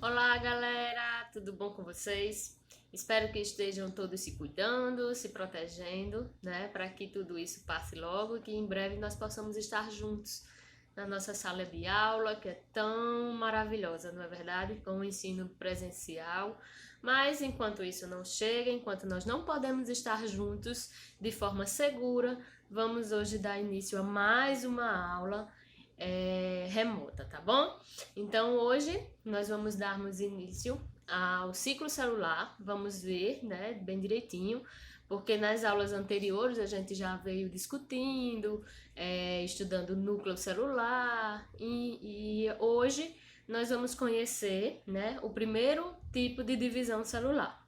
Olá, galera! Tudo bom com vocês? Espero que estejam todos se cuidando, se protegendo, né? Para que tudo isso passe logo e que em breve nós possamos estar juntos na nossa sala de aula, que é tão maravilhosa, não é verdade? Com o ensino presencial. Mas enquanto isso não chega, enquanto nós não podemos estar juntos de forma segura, vamos hoje dar início a mais uma aula remota, tá bom? Então hoje nós vamos darmos início ao ciclo celular, vamos ver, né, bem direitinho, porque nas aulas anteriores a gente já veio discutindo, estudando núcleo celular e hoje nós vamos conhecer, né, o primeiro tipo de divisão celular,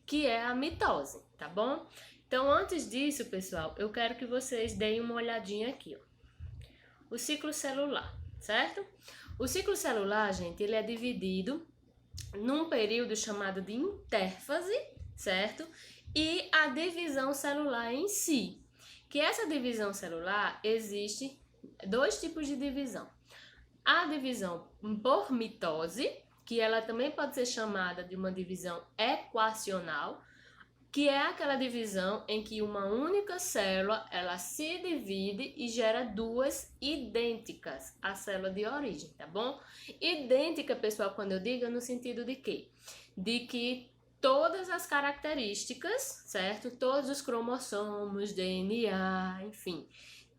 que é a mitose, tá bom? Então antes disso, pessoal, eu quero que vocês deem uma olhadinha aqui, ó. O ciclo celular, certo? O ciclo celular, gente, ele é dividido num período chamado de intérfase, certo? E a divisão celular em si. Que essa divisão celular existe dois tipos de divisão. A divisão por mitose, que ela também pode ser chamada de uma divisão equacional, que é aquela divisão em que uma única célula ela se divide e gera duas idênticas à célula de origem, tá bom? Idêntica, pessoal, quando eu digo, é no sentido de quê? De que todas as características, certo? Todos os cromossomos, DNA, enfim,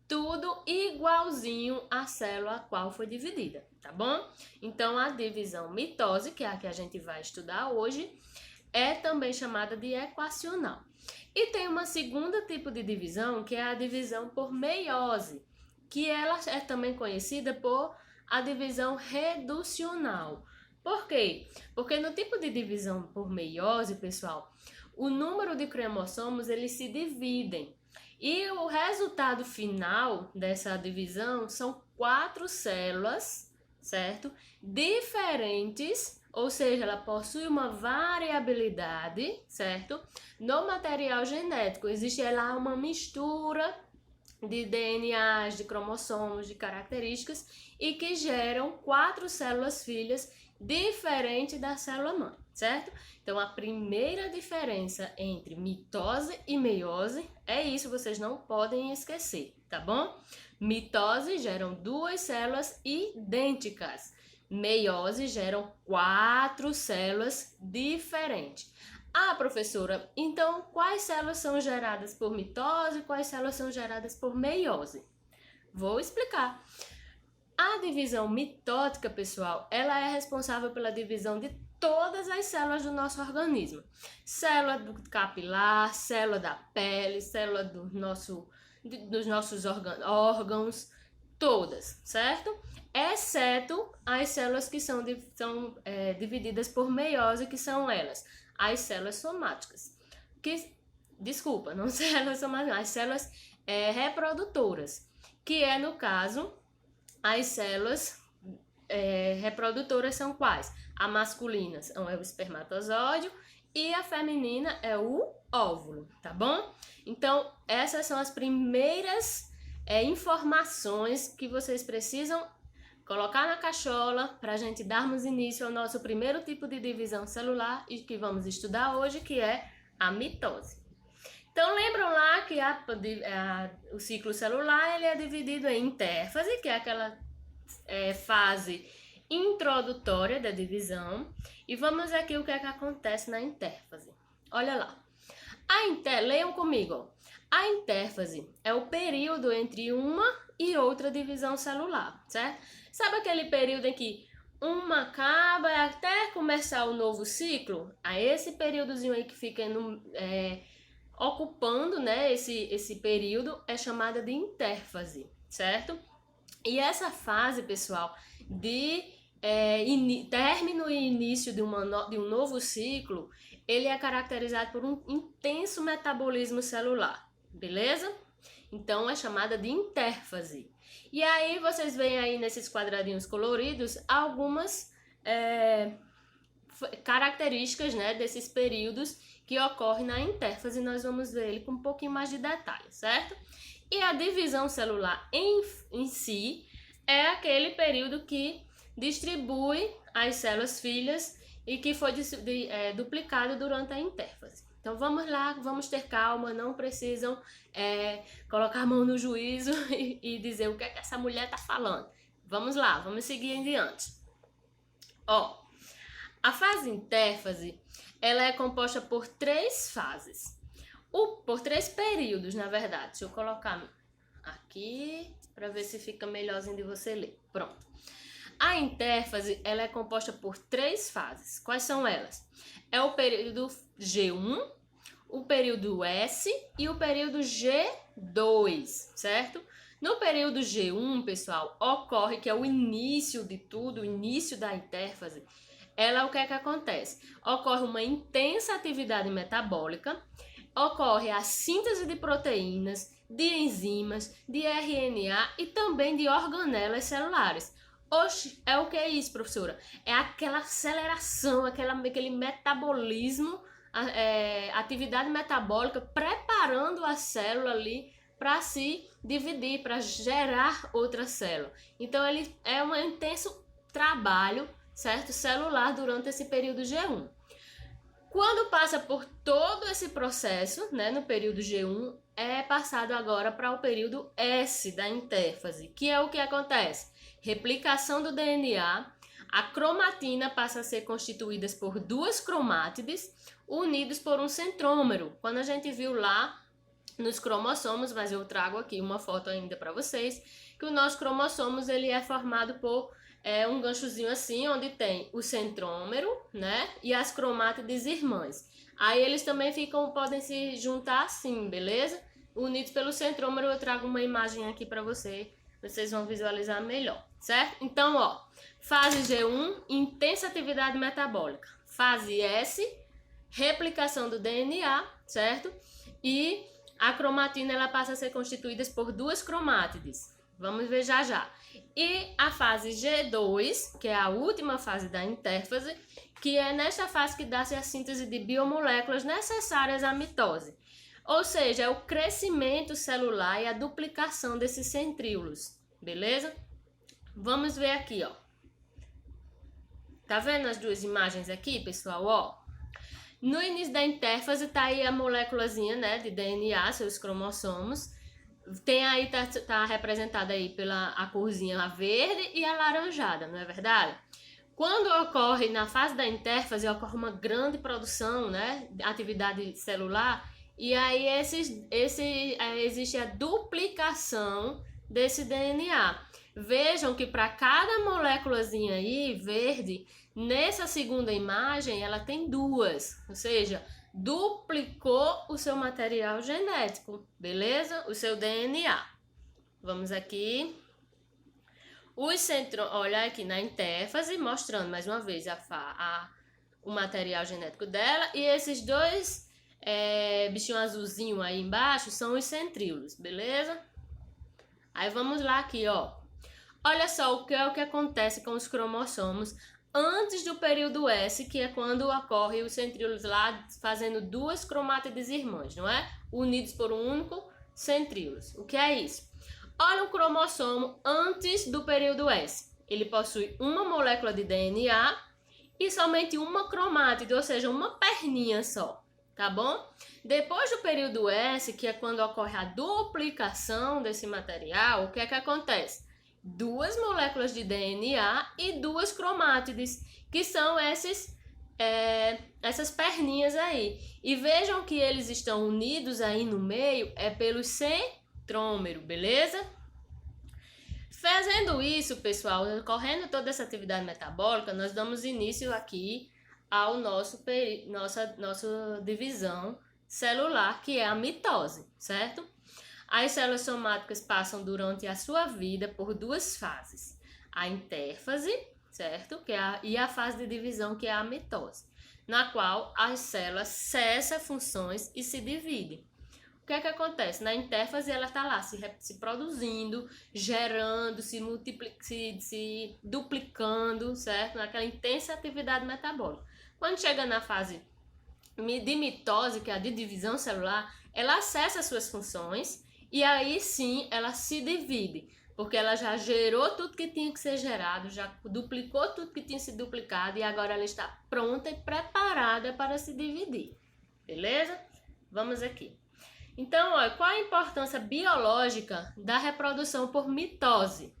tudo igualzinho à célula a qual foi dividida, tá bom? Então, a divisão mitose, que é a que a gente vai estudar hoje, é também chamada de equacional. E tem uma segunda tipo de divisão, que é a divisão por meiose, que ela é também conhecida por a divisão reducional. Por quê? Porque no tipo de divisão por meiose, pessoal, o número de cromossomos eles se dividem. E o resultado final dessa divisão são 4 células, certo? Diferentes, ou seja, ela possui uma variabilidade, certo? No material genético, existe lá uma mistura de DNAs, de cromossomos, de características e que geram 4 células filhas diferentes da célula mãe, certo? Então, a primeira diferença entre mitose e meiose é isso, vocês não podem esquecer, tá bom? Mitose geram 2 células idênticas. Meiose geram 4 células diferentes. Ah, professora, então quais células são geradas por mitose e quais células são geradas por meiose? Vou explicar. A divisão mitótica, pessoal, ela é responsável pela divisão de todas as células do nosso organismo. Célula do capilar, célula da pele, célula dos nossos órgãos, todas, certo? Exceto as células que são divididas por meiose, que são elas, as células somáticas. Desculpa, não células somáticas, as células reprodutoras, que é, no caso, as células reprodutoras são quais? A masculina é o espermatozoide e a feminina é o óvulo, tá bom? Então, essas são as primeiras informações que vocês precisam colocar na cachola para a gente darmos início ao nosso primeiro tipo de divisão celular e que vamos estudar hoje, que é a mitose. Então, lembram lá que o ciclo celular ele é dividido em intérfase, que é aquela fase introdutória da divisão, e vamos ver aqui o que é que acontece na intérfase. Olha lá. Leiam comigo, ó. A intérfase é o período entre uma e outra divisão celular, certo? Sabe aquele período em que uma acaba até começar o novo ciclo? A esse períodozinho aí que fica ocupando, né, esse período é chamada de intérfase, certo? E essa fase, pessoal, de término e início de um novo ciclo, ele é caracterizado por um intenso metabolismo celular, beleza? Então, é chamada de intérfase. E aí, vocês veem aí nesses quadradinhos coloridos algumas características, né, desses períodos que ocorrem na intérfase. Nós vamos ver ele com um pouquinho mais de detalhe, certo? E a divisão celular em si é aquele período que distribui as células filhas e que foi duplicado durante a intérfase. Então vamos lá, vamos ter calma, não precisam colocar a mão no juízo e dizer o que é que essa mulher está falando. Vamos lá, vamos seguir em diante. Ó, a fase intérfase, ela é composta por 3 fases. Por 3 períodos, na verdade. Deixa eu colocar aqui para ver se fica melhorzinho de você ler. Pronto. A intérfase, ela é composta por 3 fases. Quais são elas? É o período G1, o período S e o período G2, certo? No período G1, pessoal, ocorre que é o início de tudo, o início da intérfase. O que é que acontece? Ocorre uma intensa atividade metabólica, ocorre a síntese de proteínas, de enzimas, de RNA e também de organelas celulares. Oxe, o que é isso, professora? É aquela aceleração, aquele metabolismo, atividade metabólica, preparando a célula ali para se dividir, para gerar outra célula. Então, ele é um intenso trabalho, certo? Celular durante esse período G1. Quando passa por todo esse processo, né, no período G1, é passado agora para o período S da intérfase, que é o que acontece? Replicação do DNA, a cromatina passa a ser constituída por 2 cromátides unidos por um centrômero. Quando a gente viu lá nos cromossomos, mas eu trago aqui uma foto ainda para vocês, que o nosso cromossomos ele é formado por um ganchozinho assim, onde tem o centrômero, né, e as cromátides irmãs. Aí eles também podem se juntar assim, beleza? Unidos pelo centrômero, eu trago uma imagem aqui para vocês vão visualizar melhor, certo? Então, ó, fase G1, intensa atividade metabólica. Fase S, replicação do DNA, certo? E a cromatina ela passa a ser constituída por 2 cromátides. Vamos ver já já. E a fase G2, que é a última fase da intérfase, que é nesta fase que dá-se a síntese de biomoléculas necessárias à mitose. Ou seja, é o crescimento celular e a duplicação desses centríolos, beleza? Vamos ver aqui, ó. Tá vendo as 2 imagens aqui, pessoal? Ó, no início da intérfase tá aí a moléculazinha, né, de DNA, seus cromossomos. Tem aí, tá representada aí pela a corzinha verde e a laranjada, não é verdade? Quando ocorre na fase da intérfase, ocorre uma grande produção, né, de atividade celular, e aí existe a duplicação desse DNA. Vejam que para cada moléculazinha aí, verde, nessa segunda imagem, ela tem 2, ou seja, duplicou o seu material genético, beleza? O seu DNA. Vamos aqui. Olha aqui na intérfase, mostrando mais uma vez o material genético dela. E esses 2 bichinhos azulzinho aí embaixo são os centríolos, beleza? Aí vamos lá aqui, ó. Olha só o que acontece com os cromossomos antes do período S, que é quando ocorre os centríolos lá fazendo 2 cromátides irmãs, não é? Unidos por um único centríolos. O que é isso? Olha o cromossomo antes do período S. Ele possui uma molécula de DNA e somente uma cromátide, ou seja, uma perninha só, tá bom? Depois do período S, que é quando ocorre a duplicação desse material, o que é que acontece? 2 moléculas de DNA e 2 cromátides, que são essas perninhas aí. E vejam que eles estão unidos aí no meio, pelo centrômero, beleza? Fazendo isso, pessoal, ocorrendo toda essa atividade metabólica, nós damos início aqui ao nossa divisão celular, que é a mitose, certo? As células somáticas passam durante a sua vida por 2 fases. A intérfase, certo? E a fase de divisão, que é a mitose, na qual as células cessam funções e se dividem. O que é que acontece? Na intérfase ela está lá se produzindo, gerando, se duplicando, certo? Naquela intensa atividade metabólica. Quando chega na fase de mitose, que é a de divisão celular, ela acessa suas funções e aí sim ela se divide. porque ela já gerou tudo que tinha que ser gerado, já duplicou tudo que tinha se duplicado e agora ela está pronta e preparada para se dividir. Beleza? Vamos aqui. Então, ó, qual a importância biológica da reprodução por mitose?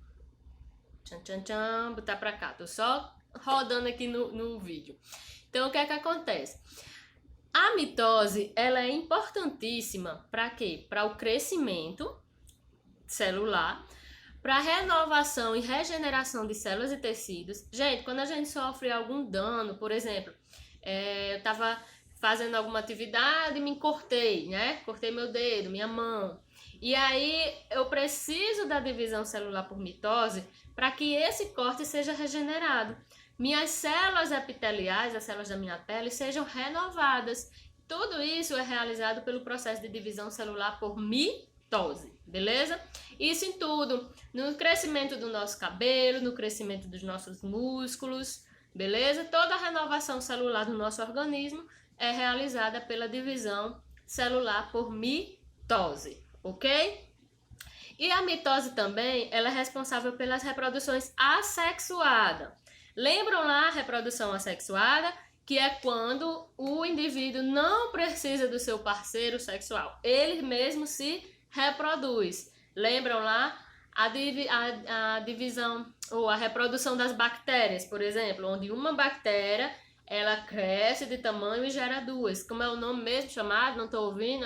Tchan, tchan, tchan, botar pra cá. Tô só rodando aqui no vídeo. Então, o que é que acontece? A mitose, ela é importantíssima para quê? Para o crescimento celular, para a renovação e regeneração de células e tecidos. Gente, quando a gente sofre algum dano, por exemplo, eu estava fazendo alguma atividade e me cortei, né? Cortei meu dedo, minha mão. E aí eu preciso da divisão celular por mitose para que esse corte seja regenerado. Minhas células epiteliais, as células da minha pele, sejam renovadas. Tudo isso é realizado pelo processo de divisão celular por mitose, beleza? Isso em tudo, no crescimento do nosso cabelo, no crescimento dos nossos músculos, beleza? Toda a renovação celular do nosso organismo é realizada pela divisão celular por mitose, ok? E a mitose também, ela é responsável pelas reproduções assexuadas. Lembram lá a reprodução assexuada? Que é quando o indivíduo não precisa do seu parceiro sexual, ele mesmo se reproduz. Lembram lá a divisão ou a reprodução das bactérias, por exemplo, onde uma bactéria ela cresce de tamanho e gera duas. Como é o nome mesmo chamado? Não tô ouvindo?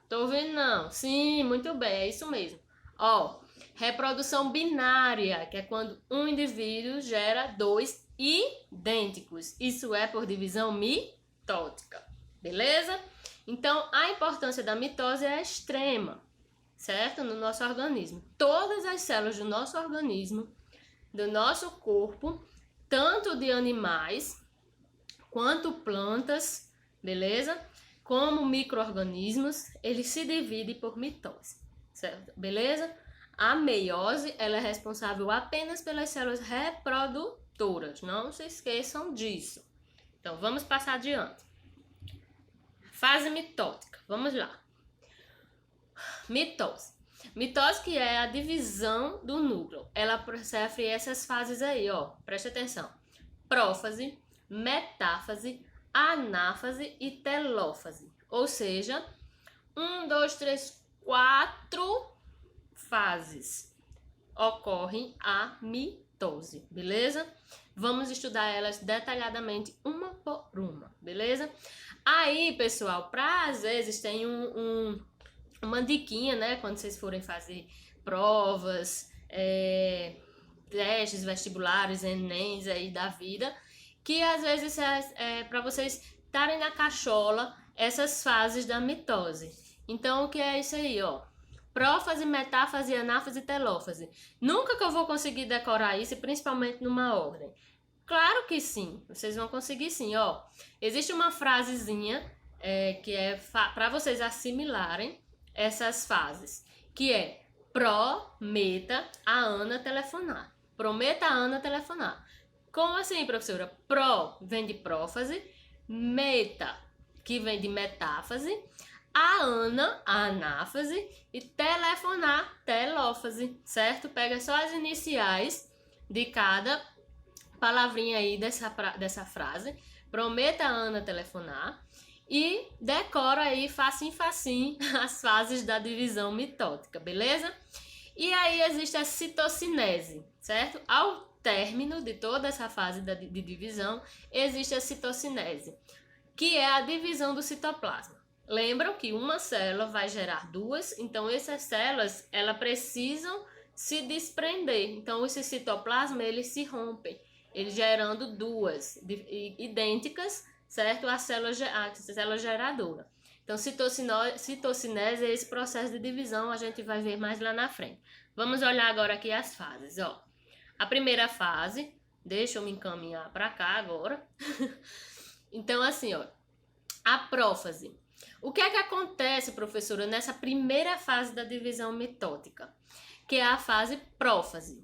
Tô ouvindo não? Sim, muito bem, é isso mesmo. Ó, reprodução binária, que é quando um indivíduo gera dois idênticos. Isso é por divisão mitótica, beleza? Então, a importância da mitose é extrema, certo? No nosso organismo. Todas as células do nosso organismo, do nosso corpo, tanto de animais quanto plantas, beleza? Como micro-organismos, eles se dividem por mitose, certo? Beleza? A meiose, ela é responsável apenas pelas células reprodutoras. Não se esqueçam disso. Então, vamos passar adiante. Fase mitótica. Vamos lá. Mitose. Mitose que é a divisão do núcleo. Ela sofre essas fases aí, ó. Preste atenção. Prófase, metáfase, anáfase e telófase. Ou seja, 1, 2, 3, 4 fases ocorrem a mitose, beleza? Vamos estudar elas detalhadamente uma por uma, beleza? Aí, pessoal, às vezes tem uma diquinha, né? Quando vocês forem fazer provas, testes vestibulares, enems aí da vida, que às vezes é para vocês estarem na cachola essas fases da mitose. Então, o que é isso aí, ó? Prófase, metáfase, anáfase e telófase. Nunca que eu vou conseguir decorar isso, principalmente numa ordem. Claro que sim, vocês vão conseguir sim, ó. Existe uma frasezinha que é para vocês assimilarem essas fases, que é: prometa a Ana telefonar. Prometa a Ana telefonar. Como assim, professora? Pro vem de prófase, meta, que vem de metáfase, a Ana, a anáfase, e telefonar, telófase, certo? Pega só as iniciais de cada palavrinha aí dessa frase. Prometa a Ana telefonar e decora aí facinho, facinho as fases da divisão mitótica, beleza? E aí existe a citocinese, certo? Ao término de toda essa fase de divisão, existe a citocinese, que é a divisão do citoplasma. Lembram que uma célula vai gerar duas, então essas células elas precisam se desprender. Então esse citoplasma eles se rompem, eles gerando duas idênticas, certo? A célula geradora. Então citocinese é esse processo de divisão, a gente vai ver mais lá na frente. Vamos olhar agora aqui as fases, ó. A primeira fase, deixa eu me encaminhar para cá agora. Então assim, ó, a prófase. O que é que acontece, professora, nessa primeira fase da divisão mitótica? Que é a fase prófase.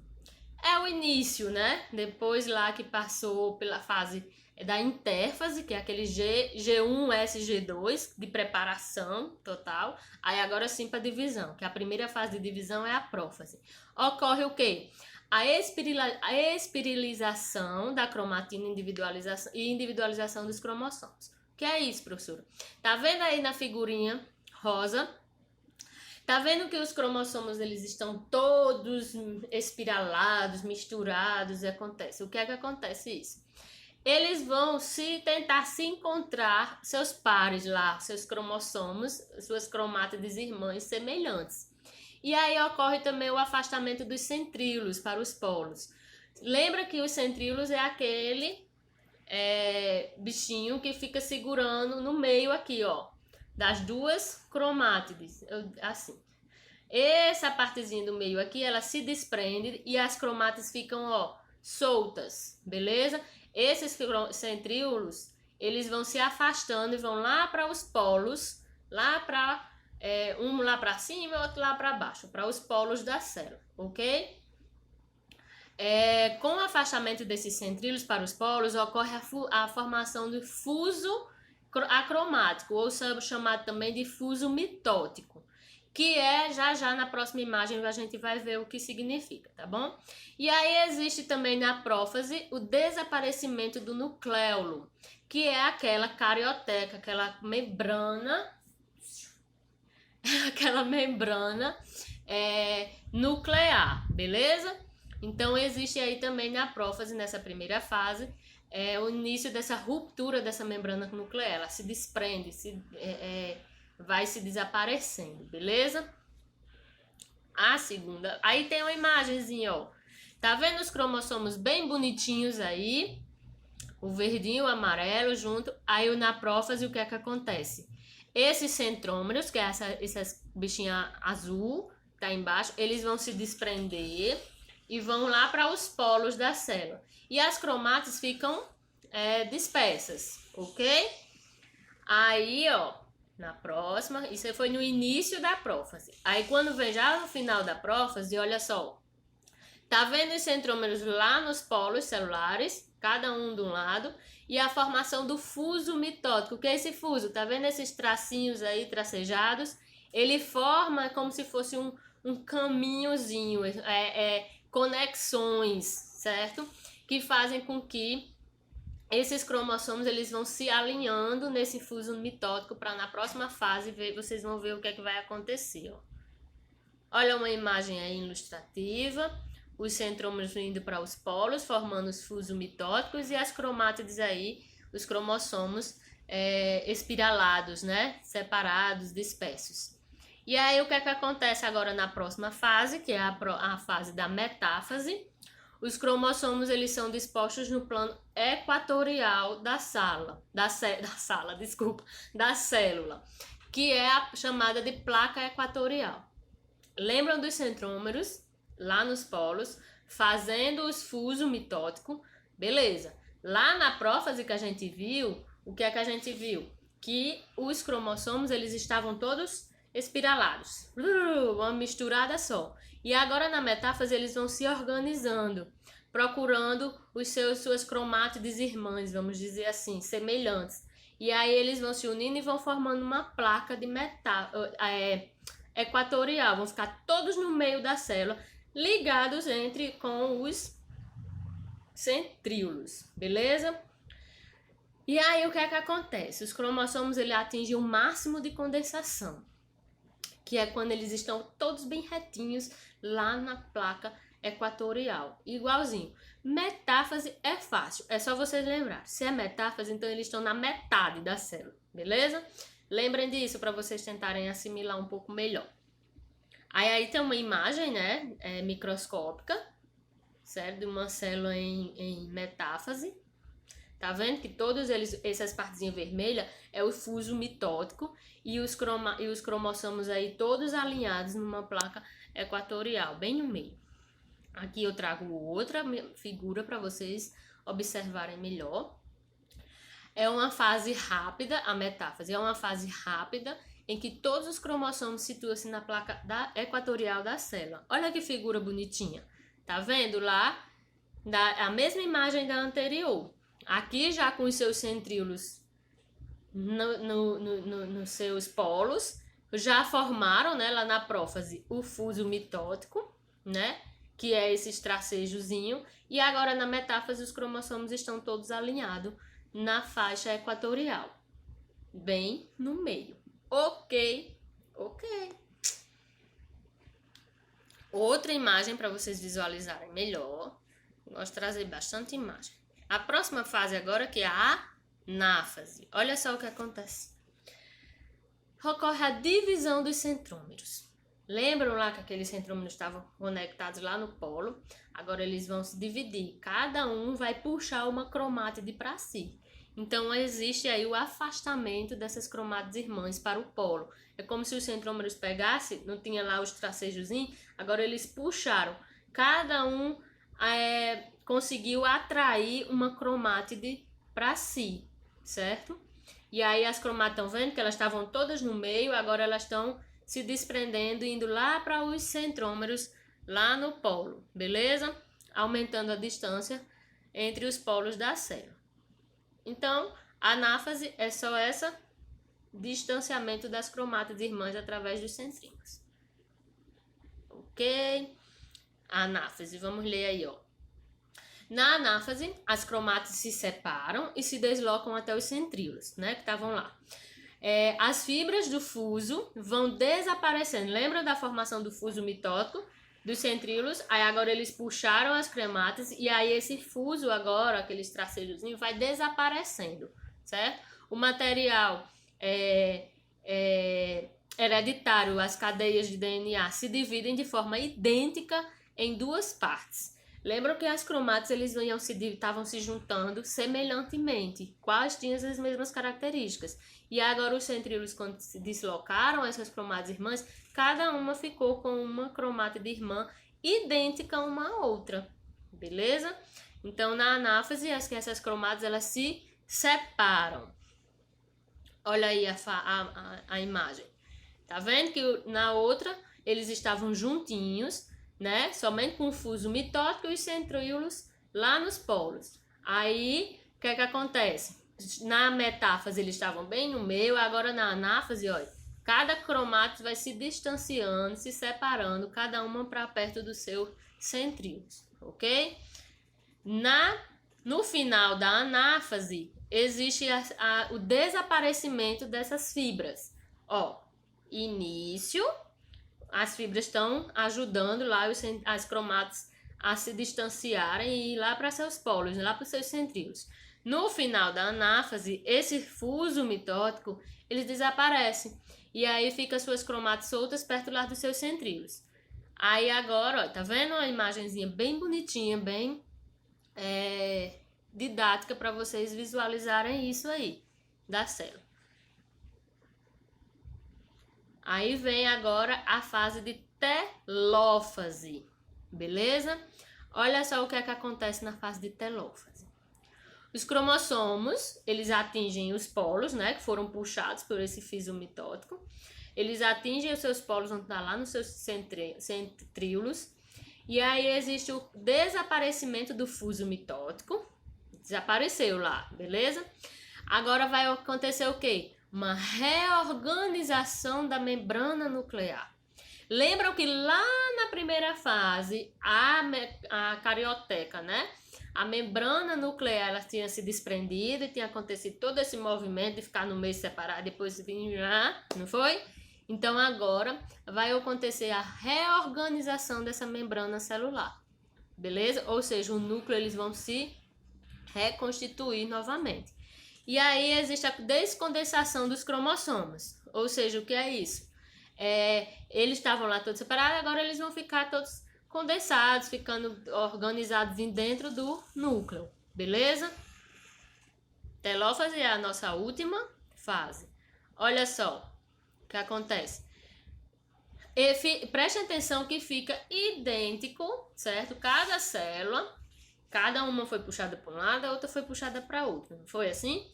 é o início, né? Depois lá que passou pela fase da intérfase, que é aquele G1S, G2, de preparação total. Aí agora sim para divisão, que a primeira fase de divisão é a prófase. Ocorre o quê? A espiralização da cromatina e individualização dos cromossomos. O que é isso, professora? Tá vendo aí na figurinha rosa? Tá vendo que os cromossomos eles estão todos espiralados, misturados, e acontece. O que é que acontece isso? Eles vão tentar se encontrar seus pares lá, seus cromossomos, suas cromátides irmãs semelhantes. E aí ocorre também o afastamento dos centríolos para os polos. Lembra que os centríolos é aquele bichinho que fica segurando no meio aqui, ó, das duas cromátides, assim. Essa partezinha do meio aqui, ela se desprende e as cromátides ficam, ó, soltas, beleza? Esses centríolos, eles vão se afastando e vão lá para os polos, lá para um lá para cima e outro lá para baixo, para os polos da célula, ok? Com o afastamento desses centríolos para os polos, ocorre a formação do fuso acromático, ou chamado também de fuso mitótico, que já na próxima imagem a gente vai ver o que significa, tá bom? E aí existe também na prófase o desaparecimento do nucleolo, que é aquela carioteca, aquela membrana nuclear, beleza? Então existe aí também na prófase, nessa primeira fase, o início dessa ruptura dessa membrana nuclear, ela se desprende, vai se desaparecendo, beleza? A segunda, aí tem uma imagenzinha, ó, tá vendo os cromossomos bem bonitinhos aí, o verdinho, o amarelo junto, aí na prófase o que é que acontece? Esses centrômeros, que é essas bichinhas azul, tá embaixo, eles vão se desprender e vão lá para os polos da célula. E as cromátides ficam dispersas, ok? Aí, ó, na próxima, isso foi no início da prófase. Aí quando vem já no final da prófase, olha só, tá vendo os centrômeros lá nos polos celulares, cada um de um lado, e a formação do fuso mitótico. O que é esse fuso? Tá vendo esses tracinhos aí tracejados? Ele forma como se fosse um caminhozinho, conexões, certo? Que fazem com que esses cromossomos eles vão se alinhando nesse fuso mitótico para na próxima fase vocês vão ver o que é que vai acontecer, ó. Olha uma imagem aí ilustrativa, os centrômeros indo para os polos, formando os fusos mitóticos e as cromátides aí, os cromossomos espiralados, né? Separados, dispersos. E aí o que é que acontece agora na próxima fase, que é a fase da metáfase? Os cromossomos eles são dispostos no plano equatorial da célula, que é a chamada de placa equatorial. Lembram dos centrômeros lá nos polos, fazendo os fuso mitótico, beleza? Lá na prófase que a gente viu, o que é que a gente viu? Que os cromossomos eles estavam todos espiralados, uma misturada só. E agora na metáfase eles vão se organizando, procurando suas cromátides irmãs, vamos dizer assim, semelhantes. E aí eles vão se unindo e vão formando uma placa de equatorial, vão ficar todos no meio da célula, ligados com os centríolos, beleza? E aí o que é que acontece? Os cromossomos ele atingem o máximo de condensação, que é quando eles estão todos bem retinhos lá na placa equatorial, igualzinho. Metáfase é fácil, é só vocês lembrar. Se é metáfase, então eles estão na metade da célula, beleza? Lembrem disso para vocês tentarem assimilar um pouco melhor. Aí tem uma imagem, né, microscópica, certo? De uma célula em metáfase. Tá vendo que todos essas partezinhas vermelhas é o fuso mitótico e os cromossomos aí todos alinhados numa placa equatorial, bem no meio. Aqui eu trago outra figura para vocês observarem melhor. É uma fase rápida, a metáfase é uma fase rápida em que todos os cromossomos situam-se na placa equatorial da célula. Olha que figura bonitinha. Tá vendo lá? A mesma imagem da anterior. Aqui já com os seus centríolos nos seus polos, já formaram, né, lá na prófase, o fuso mitótico, né, que é esse tracejozinho, e agora na metáfase os cromossomos estão todos alinhados na faixa equatorial, bem no meio. Ok. Outra imagem para vocês visualizarem melhor. Gosto de trazer bastante imagem. A próxima fase agora, que é a anáfase. Olha só o que acontece. Ocorre a divisão dos centrômeros. Lembram lá que aqueles centrômeros estavam conectados lá no polo? Agora eles vão se dividir. Cada um vai puxar uma cromátide para si. Então existe aí o afastamento dessas cromátides irmãs para o polo. É como se os centrômeros pegassem, não tinha lá os tracejozinhos, agora eles puxaram. Cada um conseguiu atrair uma cromátide para si, certo? E aí as cromátides estão vendo que elas estavam todas no meio, agora elas estão se desprendendo, indo lá para os centrômeros, lá no polo, beleza? Aumentando a distância entre os polos da célula. Então, a anáfase é só esse distanciamento das cromátides irmãs através dos centríolos. Ok? A anáfase, vamos ler aí, ó. Na anáfase, as cromátides se separam e se deslocam até os centríolos, né, que estavam lá. As fibras do fuso vão desaparecendo. Lembra da formação do fuso mitótico dos centríolos? Aí agora eles puxaram as cromátides e aí esse fuso agora, aqueles tracejozinhos, vai desaparecendo, certo? O material hereditário, as cadeias de DNA, se dividem de forma idêntica em duas partes. Lembram que as cromátides eles estavam se juntando semelhantemente, quais tinham as mesmas características. E agora os centríolos, quando se deslocaram essas cromátides irmãs, cada uma ficou com uma cromátide irmã idêntica uma à outra, beleza? Então na anáfase essas cromátides elas se separam. Olha aí a imagem. Tá vendo que na outra eles estavam juntinhos, né? Somente com o fuso mitótico e os centríolos lá nos polos. Aí, o que é que acontece? Na metáfase eles estavam bem no meio, agora na anáfase, olha, cada cromátide vai se distanciando, se separando, cada uma para perto dos seus centríolos, ok? No final da anáfase, existe o desaparecimento dessas fibras. Ó, início, as fibras estão ajudando lá as cromátides a se distanciarem e ir lá para seus polos, lá para os seus centríolos. No final da anáfase, esse fuso mitótico, eles desaparecem. E aí fica as suas cromátides soltas perto lá dos seus centríolos. Aí agora, ó, tá vendo uma imagenzinha bem bonitinha, bem didática para vocês visualizarem isso aí, da célula. Aí vem agora a fase de telófase, beleza? Olha só o que é que acontece na fase de telófase. Os cromossomos, eles atingem os polos, né, que foram puxados por esse fuso mitótico. Eles atingem os seus polos, onde está lá nos seus centríolos. E aí existe o desaparecimento do fuso mitótico. Desapareceu lá, beleza? Agora vai acontecer o quê? Uma reorganização da membrana nuclear. Lembram que lá na primeira fase, a carioteca, né? A membrana nuclear ela tinha se desprendido e tinha acontecido todo esse movimento de ficar no meio separado, depois vinha, não foi? Então agora vai acontecer a reorganização dessa membrana celular, beleza? Ou seja, o núcleo eles vão se reconstituir novamente. E aí existe a descondensação dos cromossomos, ou seja, o que é isso? Eles estavam lá todos separados, agora eles vão ficar todos condensados, ficando organizados dentro do núcleo, beleza? Telófase é a nossa última fase. Olha só o que acontece. Preste atenção que fica idêntico, certo? Cada célula, cada uma foi puxada para um lado, a outra foi puxada para outra. Não foi assim?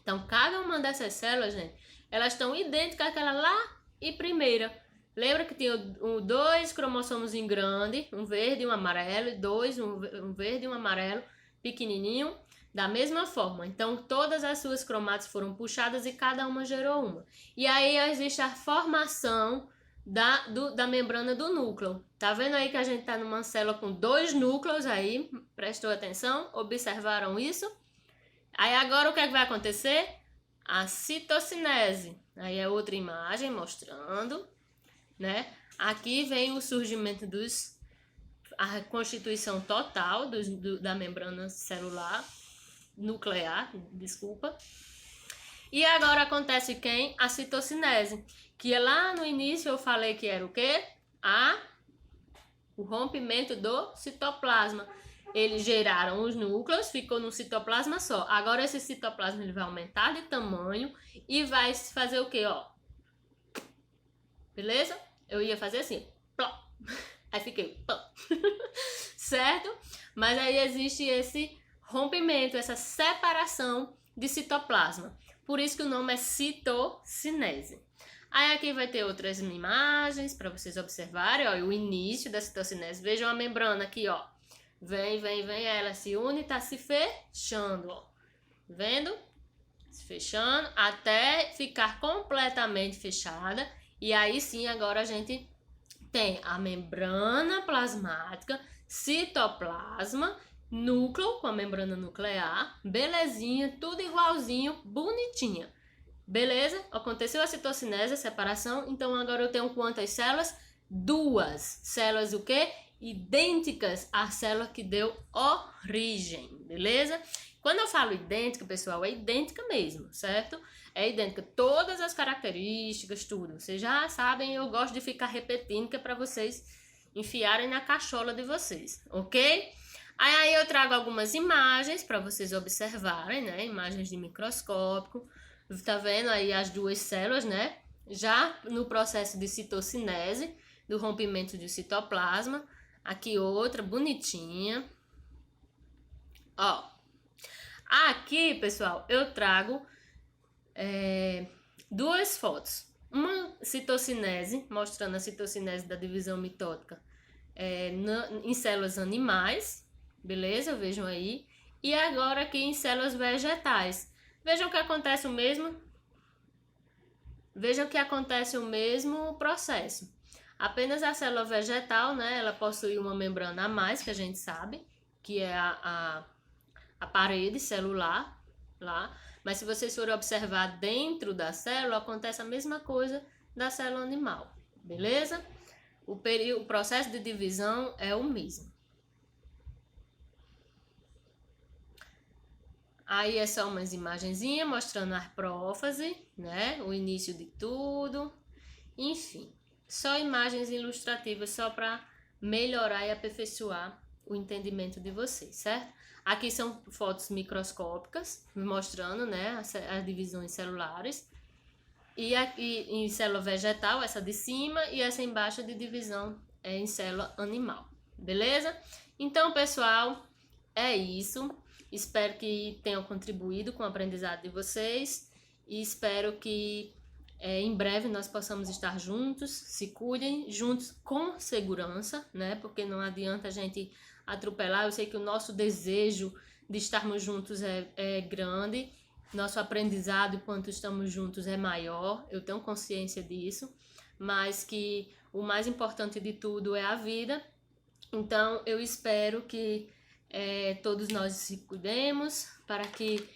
Então, cada uma dessas células, gente, elas estão idênticas àquela lá e primeira. Lembra que tinha dois cromossomos em grande, um verde e um amarelo, e dois, um verde e um amarelo pequenininho, da mesma forma. Então, todas as suas cromatas foram puxadas e cada uma gerou uma. E aí existe a formação da membrana do núcleo. Tá vendo aí que a gente tá numa célula com 2 núcleos aí? Prestou atenção? Observaram isso? Aí agora o que é que vai acontecer? A citocinese. Aí é outra imagem mostrando, né? Aqui vem o surgimento a constituição total da membrana celular, nuclear, desculpa. E agora acontece quem? A citocinese, que lá no início eu falei que era o quê? O rompimento do citoplasma. Eles geraram os núcleos, ficou no citoplasma só. Agora esse citoplasma ele vai aumentar de tamanho e vai fazer o quê, ó? Beleza? Eu ia fazer assim, plop. Aí fiquei, plop. Certo? Mas aí existe esse rompimento, essa separação de citoplasma. Por isso que o nome é citocinese. Aí aqui vai ter outras imagens para vocês observarem, ó, o início da citocinese. Vejam a membrana aqui, ó. Vem, ela se une e tá se fechando, ó. Vendo? Se fechando até ficar completamente fechada. E aí sim, agora a gente tem a membrana plasmática, citoplasma, núcleo com a membrana nuclear, belezinha, tudo igualzinho, bonitinha. Beleza? Aconteceu a citocinese, a separação, então agora eu tenho quantas células? 2 células o quê? Idênticas à célula que deu origem, beleza? Quando eu falo idêntica, pessoal, é idêntica mesmo, certo? É idêntica, todas as características, tudo. Vocês já sabem, eu gosto de ficar repetindo, que é para vocês enfiarem na cachola de vocês, ok? Aí eu trago algumas imagens para vocês observarem, né? Imagens de microscópio. Tá vendo aí as 2 células, né? Já no processo de citocinese, do rompimento do citoplasma. Aqui outra, bonitinha. Ó. Aqui, pessoal, eu trago 2 fotos. Uma citocinese, mostrando a citocinese da divisão mitótica em células animais. Beleza? Vejam aí. E agora aqui em células vegetais. Vejam que acontece o mesmo. Vejam que acontece o mesmo processo. Apenas a célula vegetal, né? Ela possui uma membrana a mais, que a gente sabe, que é a parede celular lá. Mas se vocês forem observar dentro da célula, acontece a mesma coisa da célula animal. Beleza? O processo de divisão é o mesmo. Aí é só umas imagenzinhas mostrando a prófase, né? O início de tudo. Enfim, só imagens ilustrativas só para melhorar e aperfeiçoar o entendimento de vocês, certo? Aqui são fotos microscópicas mostrando, né, as divisões celulares. E aqui em célula vegetal, essa de cima, e essa embaixo de divisão em célula animal. Beleza? Então, pessoal, é isso. Espero que tenham contribuído com o aprendizado de vocês e espero que em breve nós possamos estar juntos, se cuidem, juntos com segurança, né? Porque não adianta a gente atropelar. Eu sei que o nosso desejo de estarmos juntos é grande, nosso aprendizado enquanto estamos juntos é maior, eu tenho consciência disso, mas que o mais importante de tudo é a vida. Então eu espero que todos nós se cuidemos para que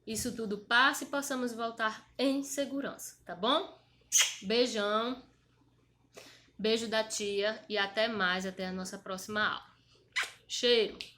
isso tudo passe e possamos voltar em segurança, tá bom? Beijão, beijo da tia e até mais, até a nossa próxima aula. Cheiro!